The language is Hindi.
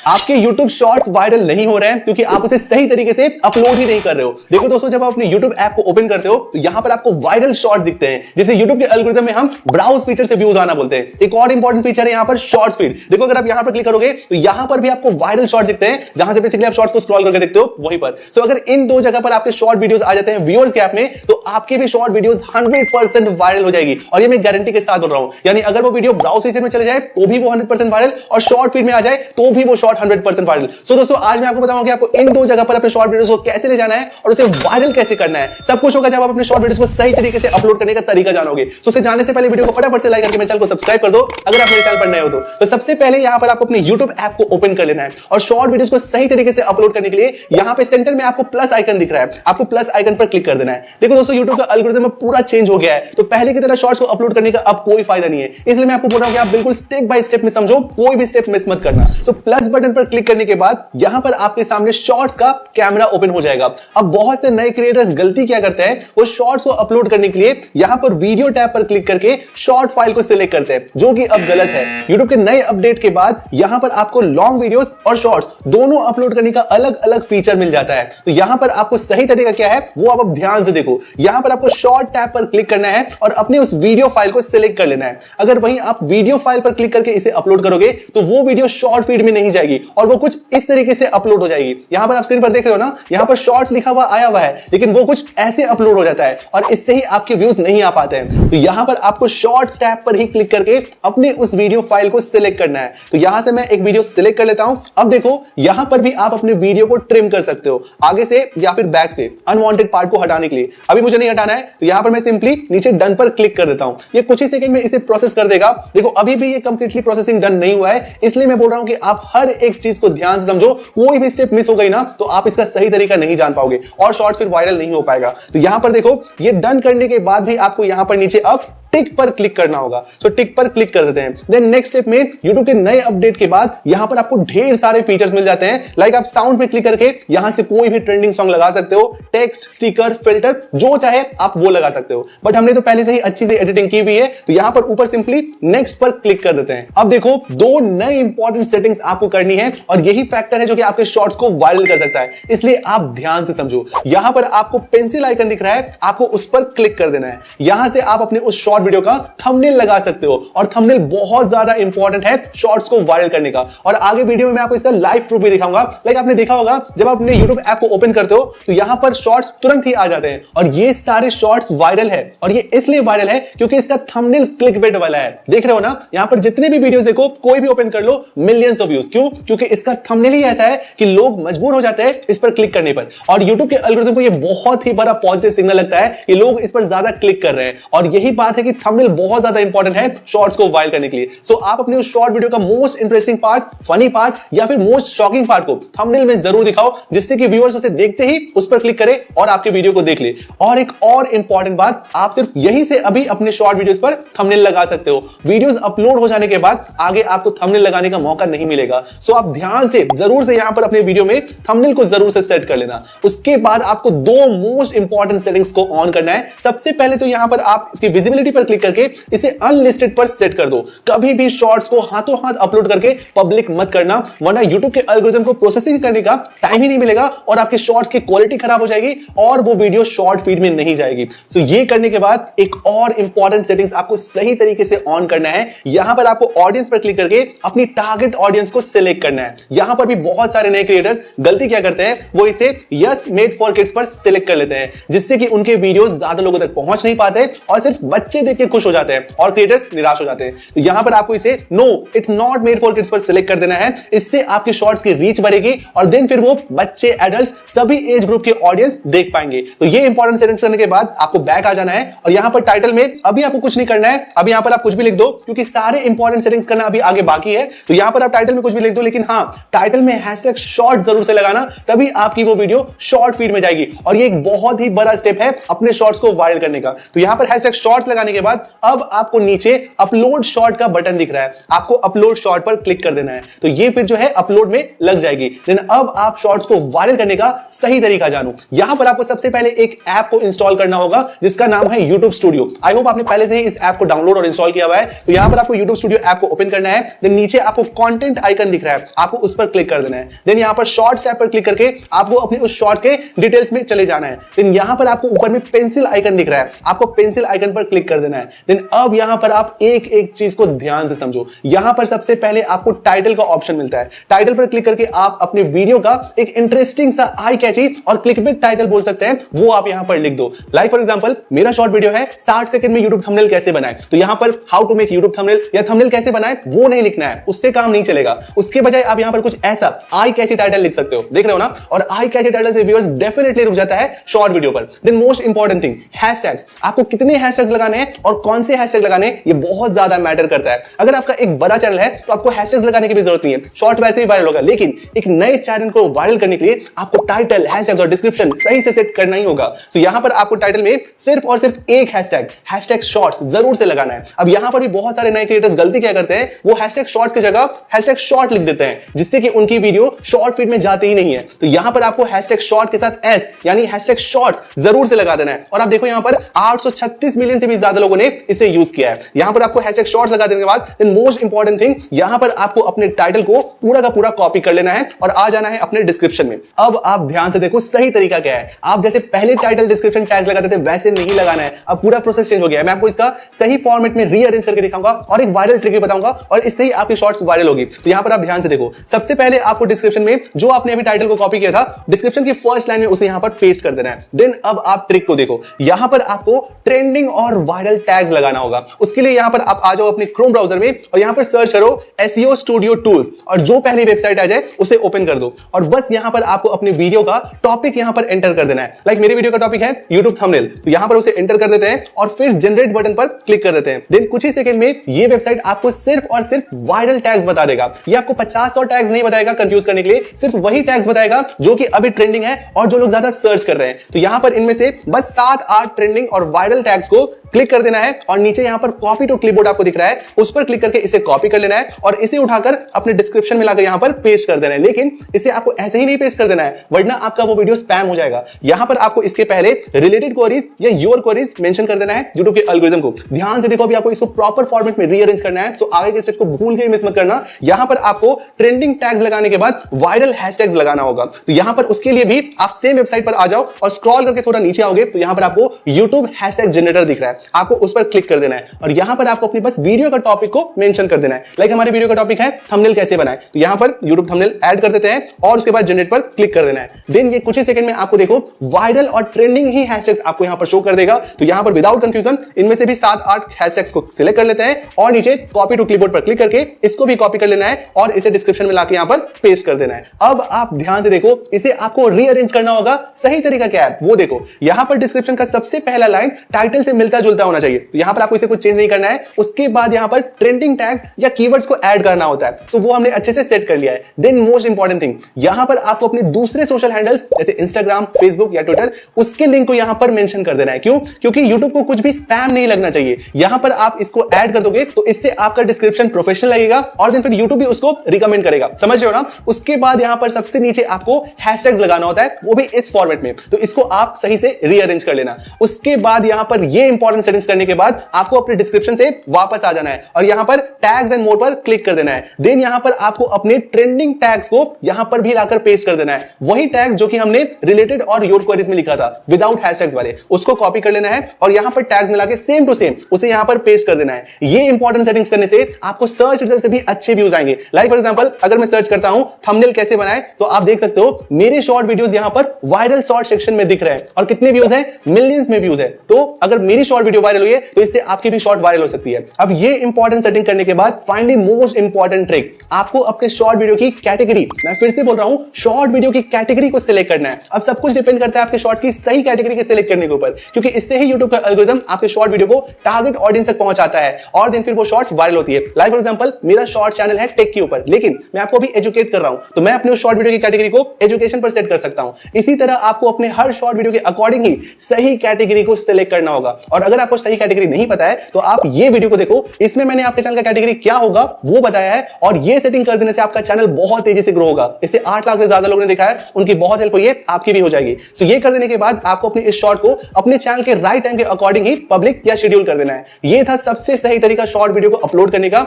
आपके YouTube शॉर्ट्स वायरल नहीं हो रहे हैं क्योंकि आप उसे सही तरीके से अपलोड ही नहीं कर रहे हो। देखो दोस्तों, जब आप अपने YouTube ऐप को ओपन करते हो तो यहां पर आपको वायरल शॉर्ट्स दिखते हैं, जिसे YouTube के एल्गोरिथम में हम ब्राउज फीचर से व्यूज आना बोलते हैं। एक और इंपॉर्टेंट फीचर है यहां पर शॉर्ट्स फीड। देखो, अगर आप यहां पर क्लिक करोगे तो यहां पर भी आपको वायरल शॉर्ट्स दिखते हैं, जहां से बेसिकली आप शॉर्ट्स को स्क्रॉल करके देखते हो वहीं पर। सो अगर इन दो जगह पर आपके शॉर्ट वीडियोस आ जाते हैं व्यूअर्स के ऐप में, तो आपके भी शॉर्ट वीडियोस 100% वायरल हो जाएगी। और ये मैं गारंटी के साथ बोल रहा हूं, यानी अगर वो वीडियो ब्राउज फीचर में चले जाए तो भी वो 100% वायरल, और शॉर्ट फीड में आ जाए तो भी वो शॉर्ट 100% वायरल। सो दोस्तों, आज मैं आपको बताऊंगा कि आपको इन दो जगह पर अपने शॉर्ट वीडियोस को कैसे ले जाना है और उसे वायरल कैसे करना है। सब कुछ होगा जब आप अपने शॉर्ट वीडियोस को सही तरीके से अपलोड करने का तरीका जानोगे। सो उसे जानने से पहले वीडियो को फटाफट से लाइक करके मेरे चैनल को सब्सक्राइब कर दो, अगर आप मेरे चैनल पर नए हो तो सबसे पहले यहां पर आपको अपने YouTube ऐप को ओपन कर लेना है और शॉर्ट वीडियोस को सही तरीके से अपलोड करने के लिए यहां पे सेंटर में आपको प्लस आइकन दिख रहा है, आपको प्लस आइकन पर क्लिक कर देना है। देखो दोस्तों, YouTube का एल्गोरिथम पूरा चेंज हो गया है, तो पहले की तरह शॉर्ट्स को अपलोड करने का अब कोई फायदा नहीं है। इसलिए मैं आपको बोल रहा हूं कि आप बिल्कुल स्टेप बाय स्टेप में समझो, कोई भी स्टेप मिस मत करना। तो प्लस बटन पर क्लिक करने के बाद यहां पर आपके सामने शॉर्ट्स का कैमरा ओपन हो जाएगा। अब बहुत से नए क्रिएटर्स गलती क्या करते हैं, वो शॉर्ट्स को अपलोड करने के लिए यहां पर वीडियो टैब पर क्लिक करके शॉर्ट फाइल को सिलेक्ट करते हैं, जो कि अब गलत है। YouTube के नए अपडेट के बाद यहां पर आपको लॉन्ग वीडियोस और शॉर्ट्स दोनों अपलोड करने का अलग अलग फीचर मिल जाता है। तो यहां पर आपको सही तरीका क्या है वो आप अब ध्यान से देखो। यहां पर आपको शॉर्ट टैब पर क्लिक करना है और अपने उस वीडियो फाइल को सिलेक्ट कर लेना है। अगर वहीं आप वीडियो फाइल पर क्लिक करके इसे अपलोड करोगे तो वो वीडियो शॉर्ट फीड में नहीं जाएगी और वो कुछ इस तरीके से अपलोड हो जाएगी। यहां पर आप स्क्रीन पर देख रहे हो ना, यहां पर शॉर्ट्स लिखा हुआ आया हुआ है, लेकिन वो कुछ ऐसे अपलोड हो जाता है और इससे ही आपके व्यूज नहीं आ पाते हैं। तो यहां पर आपको शॉर्ट्स टैब पर ही क्लिक करके अपने उस वीडियो फाइल को सिलेक्ट करना है। तो यहां से मैं एक वीडियो सिलेक्ट कर लेता हूं। अब देखो, यहां पर भी आप अपने वीडियो को ट्रिम कर सकते हो, आगे से या फिर बैक से, अनवांटेड पार्ट को हटाने के लिए। अभी मुझे नहीं हटाना है, तो यहां पर मैं सिंपली नीचे डन पर क्लिक कर देता हूं। ये कुछ ही सेकंड में इसे प्रोसेस कर देगा। देखो, अभी भी ये कंप्लीटली प्रोसेसिंग डन नहीं हुआ है, इसलिए मैं बोल रहा हूं कि आप हर एक चीज को ध्यान से समझो। कोई भी स्टेप मिस हो गई ना तो आप इसका सही तरीका नहीं जान पाओगे और शॉर्ट फिर वायरल नहीं हो पाएगा। तो यहां पर देखो, ये डन करने के बाद भी आपको यहां पर नीचे अब टिक पर क्लिक करना होगा। सो टिक पर क्लिक कर देते हैं। देन नेक्स्ट स्टेप में YouTube के नए अपडेट के बाद यहां पर आपको ढेर सारे फीचर्स मिल जाते हैं। लाइक आप साउंड पे क्लिक करके यहां से कोई भी ट्रेंडिंग सॉन्ग लगा सकते हो, टेक्स्ट, स्टिकर, फिल्टर, जो चाहे आप वो लगा सकते हो। बट हमने तो पहले से ही अच्छी से एडिटिंग की हुई है, तो यहां पर ऊपर सिंपली नेक्स्ट पर क्लिक कर देते हैं। अब देखो, दो नए इंपॉर्टेंट सेटिंग्स आपको करनी है और यही फैक्टर है जो कि आपके शॉर्ट्स को वायरल कर सकता है, इसलिए आप ध्यान से समझो। यहां पर आपको पेंसिल आइकन दिख रहा है, आपको उस पर क्लिक कर देना है। यहां से आप अपने उस शॉर्ट वीडियो का थंबनेल लगा सकते हो और थंबनेल बहुत ज्यादा इंपॉर्टेंट है शॉर्ट्स को वायरल करने का। और आगे वीडियो में मैं आपको इसका लाइव प्रूफ भी दिखाऊंगा। लाइक आपने देखा होगा, जब आप अपने YouTube ऐप को ओपन करते हो तो यहां पर शॉर्ट्स तुरंत ही आ जाते हैं और ये सारे शॉर्ट्स वायरल है। और ये इसलिए वायरल है क्योंकि इसका थंबनेल क्लिकबेट वाला है। देख रहे हो ना, यहां पर जितने भी वीडियोस देखो, कोई भी ओपन कर लो, मिलियंस ऑफ व्यूज। क्यों? क्योंकि इसका थंबनेल ही ऐसा है कि लोग मजबूर हो जाते हैं इस पर क्लिक करने पर। और YouTube के एल्गोरिथम को ये बहुत ही बड़ा पॉजिटिव सिग्नल लगता है कि लोग इस पर ज्यादा क्लिक कर रहे हैं। और यही बात है कि थंबनेल बहुत ज्यादा इंपॉर्टेंट है शॉर्ट्स को वायरल करने के लिए। सो आप अपने उस शॉर्ट वीडियो का most interesting part, funny part या फिर मोस्ट शॉकिंग पार्ट को थंबनेल में जरूर दिखाओ, जिससे कि व्यूअर्स उसे देखते ही उस पर क्लिक करें और आपके वीडियो को देख ले। और एक और इंपॉर्टेंट बात, आप सिर्फ यहीं से अभी अपने शॉर्ट वीडियोस पर थंबनेल लगा सकते हो। वीडियोस अपलोड हो जाने के बाद आगे आपको थंबनेल लगाने का मौका नहीं मिलेगा। सो आप ध्यान से जरूर से यहां पर अपने वीडियो में थंबनेल को जरूर से सेट कर लेना। उसके बाद आपको दो मोस्ट इंपॉर्टेंट सेटिंग्स को ऑन करना है। सबसे पहले तो यहां पर आप इसकी विजिबिलिटी पर क्लिक करके इसे अनलिस्टेड पर सेट कर दो। कभी भी शॉर्ट्स को हाथों हाथ अपलोड करके पब्लिक मत करना, वरना YouTube के एल्गोरिथम को प्रोसेसिंग करने का टाइम ही नहीं मिलेगा और आपके शॉर्ट्स की क्वालिटी खराब हो जाएगी और वो वीडियो शॉर्ट फीड में नहीं जाएगी। सो ये करने के बाद एक और इंपॉर्टेंट सेटिंग्स आपको सही तरीके से ऑन करना है। यहां पर आपको ऑडियंस पर क्लिक करके अपनी टारगेट ऑडियंस को सिलेक्ट करना है। यहां पर भी बहुत सारे नए क्रिएटर्स गलती क्या करते हैं, वो इसे यस मेड फॉर किड्स पर सिलेक्ट कर लेते हैं, जिससे कि उनके वीडियोस ज्यादा लोगों तक पहुंच नहीं पाते और सिर्फ बच्चे देख के खुश हो जाते हैं और क्रिएटर्स निराश हो जाते हैं। तो यहां पर आपको इसे no it's not made for kids पर सिलेक्ट कर देना है। इससे आपके शॉर्ट्स की रीच बढ़ेगी और देन फिर वो बच्चे, एडल्ट्स, सभी एज ग्रुप के ऑडियंस देख पाएंगे। तो ये इंपॉर्टेंट सेटिंग्स करने के बाद आपको बैक आ जाना है और यहां पर टाइटल में अभी आपको कुछ नहीं करना है। अभी यहां पर आप कुछ भी लिख दो, क्योंकि सारे इंपॉर्टेंट सेटिंग्स करना अभी आगे बाकी है। तो यहां पर आप टाइटल में कुछ भी लिख दो, लेकिन हां, टाइटल में हैशटैग शॉर्ट जरूर से लगाना, तभी आपकी वो वीडियो शॉर्ट फीड में जाएगी। और ये एक बहुत ही बड़ा स्टेप है अपने शॉर्ट्स को वायरल करने का। तो यहां पर हैशटैग शॉर्ट्स लगाने के के बाद अब आपको नीचे अपलोड शॉर्ट का बटन दिख रहा है, आपको अपलोड शॉर्ट पर क्लिक कर देना है, तो ये फिर जो है अपलोड में लग जाएगी। देन अब आप शॉर्ट्स को वायरल करने का सही तरीका जानो। यहां पर आपको सबसे पहले एक ऐप को इंस्टॉल करना होगा जिसका नाम है YouTube स्टूडियो। आई होप आपने पहले से ही इस ऐप को डाउनलोड और इंस्टॉल किया हुआ है। तो यहां पर आपको YouTube स्टूडियो ऐप को ओपन करना है, देन नीचे आपको कंटेंट आइकन दिख रहा है, आपको उस पर क्लिक कर देना है। देन यहां पर शॉर्ट्स टैब पर क्लिक करके आपको अपने उस शॉर्ट्स के डिटेल्स में चले जाना है। देन यहां पर आपको ऊपर में पेंसिल आइकन दिख रहा है, आपको पेंसिल आइकन पर क्लिक कर देना है। देन अब यहां पर आप एक एक चीज को ध्यान से समझो। यहां पर सबसे पहले आपको टाइटल का ऑप्शन मिलता है, टाइटल पर क्लिक करके आप अपने वीडियो का एक इंटरेस्टिंग सा आई कैची और क्लिकबेट टाइटल बोल सकते हैं, वो आप यहां पर लिख दो। लाइक फॉर एग्जांपल मेरा शॉर्ट वीडियो है 60 सेकंड में YouTube थंबनेल कैसे बनाएं, तो यहां पर how to make YouTube thumbnail या थंबनेल कैसे बनाएं वो नहीं लिखना है, उससे काम नहीं चलेगा। उसके बजाय आप यहां पर कुछ ऐसा आई कैची टाइटल लिख सकते हो, देख रहे हो ना। और आई कैची टाइटल से व्यूअर्स डेफिनेटली रुक जाता है शॉर्ट वीडियो पर। Then most important thing hashtags, आपको कितने हैशटैग्स लगाने हैं और कौन से हैशटैग लगाने हैं ये बहुत ज्यादा मैटर करता है। अगर आपका एक बड़ा चैनल है तो आपको हैशटैग्स लगाने की भी जरूरत नहीं है, शॉर्ट वैसे ही वायरल होगा। लेकिन एक नए चैनल को वायरल करने के लिए आपको टाइटल, हैशटैग्स और डिस्क्रिप्शन सही से सेट करना ही होगा। तो यहां पर आपको टाइटल में सिर्फ और सिर्फ एक हैशटैग शॉर्ट्स जरूर से लगाना है। अब यहां पर भी बहुत सारे नए क्रिएटर्स गलती क्या करते हैं, वो हैशटैग शॉर्ट्स की जगह हैशटैग शॉर्ट लिख देते हैं, जिससे कि उनकी वीडियो शॉर्ट फीड में जाती ही नहीं है। तो यहां पर आपको हैशटैग शॉर्ट के साथ एस यानी हैशटैग शॉर्ट्स जरूर से लगा देना है। और आप देखो यहां पर 836 मिलियन से भी ज्यादा लोगों ने इसे यूज किया है। यहां पर आपको हैशटैग शॉर्ट्स लगा देने के बाद देन मोस्ट इंपॉर्टेंट थिंग, यहां पर आपको अपने टाइटल को पूरा का पूरा कॉपी कर लेना है और आ जाना है अपने डिस्क्रिप्शन में। अब आप ध्यान से देखो सही तरीका क्या है। आप जैसे पहले टाइटल डिस्क्रिप्शन टैग्स लगाते थे वैसे नहीं लगाना है, अब पूरा प्रोसेस चेंज हो गया है। मैं आपको इसका सही फॉर्मेट में रीअरेंज करके दिखाऊंगा और एक वायरल ट्रिक भी बताऊंगा और इससे ही आपकी शॉर्ट्स वायरल होगी। तो यहां पर आप ध्यान से देखो, सबसे पहले आपको डिस्क्रिप्शन में जो आपने अभी टाइटल को कॉपी किया था, डिस्क्रिप्शन की फर्स्ट लाइन में उसे यहां पर पेस्ट कर देना है। देन अब आप ट्रिक को देखो, यहां पर आपको ट्रेंडिंग और वायरल टैग्स लगाना होगा। उसके लिए यहां पर आप आ जाओ अपने क्रोम ब्राउजर में और यहां पर सर्च करो SEO स्टूडियो टूल्स और जो पहली वेबसाइट आ जाए उसे ओपन कर दो और बस यहां पर आपको अपने वीडियो का टॉपिक यहां पर एंटर कर देना है। लाइक मेरे वीडियो का टॉपिक है YouTube थंबनेल, तो यहां पर उसे एंटर कर देते हैं और फिर जनरेट बटन पर क्लिक कर देते हैं। देन कुछ ही सेकंड में ये वेबसाइट आपको सिर्फ और सिर्फ वायरल टैग्स बता देगा। ये आपको 50 और टैग्स नहीं बताएगा कंफ्यूज करने के लिए, सिर्फ वही टैग्स बताएगा जो कि अभी ट्रेंडिंग है और जो लोग ज्यादा सर्च कर रहे हैं। तो यहां पर इनमें से बस 7-8 ट्रेंडिंग और वायरल टैग्स को क्लिक कर देना है और नीचे यहां पर कॉपी टू क्लिपबोर्ड आपको दिख रहा है, उस पर क्लिक करके इसे कॉपी कर लेना है और इसे उठाकर अपने डिस्क्रिप्शन में लाकर यहां पर पेस्ट कर देना है। लेकिन इसे आपको ऐसे ही नहीं पेस्ट कर देना है, वरना आपका वो वीडियो स्पैम हो जाएगा। यहां पर आपको इसके पहले रिलेटेड क्वेरीज या योर क्वेरीज मेंशन कर देना है YouTube के एल्गोरिथम को। ध्यान से देखो, अभी आपको इसको प्रॉपर फॉर्मेट में रीअरेंज करना है, सो आगे के स्टेप को भूल के मिस मत करना। यहां पर आपको ट्रेंडिंग टैग्स लगाने के बाद वायरल हैशटैग्स लगाना होगा। तो यहां पर उसके लिए भी आप सेम वेबसाइट पर आ जाओ और स्क्रॉल करके थोड़ा नीचे आओगे तो यहां पर आपको YouTube हैशटैग जनरेटर दिख रहा है, आपको उस पर क्लिक कर देना है और यहां पर आपको अपनी बस वीडियो का टॉपिक को मेंशन कर देना है। लाइक हमारे वीडियो का टॉपिक है थंबनेल कैसे बनाएं, तो यहां पर YouTube थंबनेल ऐड कर देते हैं और उसके बाद जनरेट पर क्लिक कर देना है। देन ये कुछ ही सेकंड में आपको देखो वायरल और ट्रेंडिंग ही हैशटैग्स आपको यहां पर शो कर देगा। तो यहां पर विदाउट कंफ्यूजन इनमें से भी 7-8 हैशटैग्स को सिलेक्ट कर लेते हैं और नीचे कॉपी टू क्लिपबोर्ड पर क्लिक करके इसको भी कॉपी कर लेना है और इसे डिस्क्रिप्शन में लाके यहां पर पेस्ट कर देना है। अब आप ध्यान से देखो, इसे आपको रीअरेंज करना होगा। सही तरीका क्या है वो देखो, यहां पर डिस्क्रिप्शन का सबसे पहला लाइन टाइटल से मिलता जुलता होना चाहिए। तो यहां पर आपको इसे कुछ चेंज नहीं करना है। उसके बाद यहां पर ट्रेंडिंग टैग्स या कीवर्ड्स को ऐड करना होता है, तो वो हमने अच्छे से सेट कर लिया है। देन मोस्ट इंपॉर्टेंट थिंग, यहां पर आपको अपने दूसरे सोशल हैंडल्स जैसे इंस्टाग्राम, फेसबुक या ट्विटर, उसके लिंक को यहां पर मेंशन कर देना है। क्यों? क्योंकि YouTube को कुछ भी स्पैम नहीं लगना चाहिए। यहां पर आप इसको ऐड कर दोगे तो इससे आपका डिस्क्रिप्शन प्रोफेशनल लगेगा और देन फिर YouTube भी उसको रिकमेंड करेगा। समझ रहे हो ना? उसके बाद यहां पर सबसे नीचे आपको हैशटैग्स लगाना होता है, वो भी इस फॉर्मेट में। तो इसको आप सही से रीअरेंज कर लेना। उसके बाद यहां पर ये इंपॉर्टेंट सेटिंग्स करने के बाद आपको अपने डिस्क्रिप्शन से वापस आ जाना है और यहां पर टैग्स एंड मोर पर क्लिक कर देना है। देन यहां पर आपको अपने ट्रेंडिंग टैग्स को यहां पर भी लाकर पेस्ट कर देना है। वही टैग्स जो कि हमने रिलेटेड और योर क्वेरीज में लिखा था विदाउट हैशटैग्स वाले, उसको कॉपी कर लेना है और यहां पर टैग्स मिला के सेम टू सेम उसे यहां पर पेस्ट कर देना है। ये इंपॉर्टेंट सेटिंग्स करने से आपको सर्च रिजल्ट से भी अच्छे व्यूज आएंगे। लाइक फॉर एग्जांपल अगर मैं सर्च करता हूं थंबनेल कैसे बनाएं, तो आप देख सकते हो मेरे शॉर्ट वीडियोस यहां पर वायरल शॉर्ट सेक्शन में दिख रहे हैं और कितने व्यूज हैं, मिलियंस में व्यूज है। तो अगर मेरी शॉर्ट वीडियो वायरल हुई है तो इससे आपकी भी शॉर्ट वायरल हो सकती है। अब ये इंपॉर्टेंट सेटिंग करने के बाद फाइनली मोस्ट इंपॉर्टेंट ट्रिक, आपको अपने शॉर्ट वीडियो की कैटेगरी, मैं फिर से बोल रहा हूं, शॉर्ट वीडियो की कैटेगरी को सिलेक्ट करना है। अब सब कुछ डिपेंड करता है आपके शॉर्ट्स की सही कैटेगरी के सिलेक्ट करने के ऊपर, क्योंकि इससे ही YouTube का एल्गोरिथम आपके शॉर्ट वीडियो को टारगेट ऑडियंस तक पहुंचाता है और देन फिर वो शॉर्ट्स वायरल होती है। लाइक फॉर एग्जांपल मेरा शॉर्ट चैनल है टेक के ऊपर, लेकिन मैं आपको भी एजुकेट कर रहा हूं, तो मैं अपने उस शॉर्ट वीडियो की कैटेगरी को एजुकेशन पर सेट कर सकता हूं। इसी तरह आपको अपने हर शॉर्ट वीडियो के अकॉर्डिंग ही सही कैटेगरी को सिलेक्ट करना होगा और अगर आपको सही कैटेगरी नहीं पता है तो आप ये वीडियो को देखो, इसमें मैंने आपके चैनल का कैटेगरी क्या होगा वो बताया है और ये सेटिंग कर देने से आपका चैनल बहुत तेजी से ग्रो होगा। इसे 8 लाख से ज्यादा लोगों ने देखा है, उनकी बहुत हेल्प हुई है, आपकी भी हो जाएगी। सो ये कर देने के बाद आपको अपने इस शॉर्ट को अपने चैनल के राइट टाइम के अकॉर्डिंग ही पब्लिक या शेड्यूल कर देना है। ये था सबसे सही तरीका शॉर्ट वीडियो को अपलोड करने का।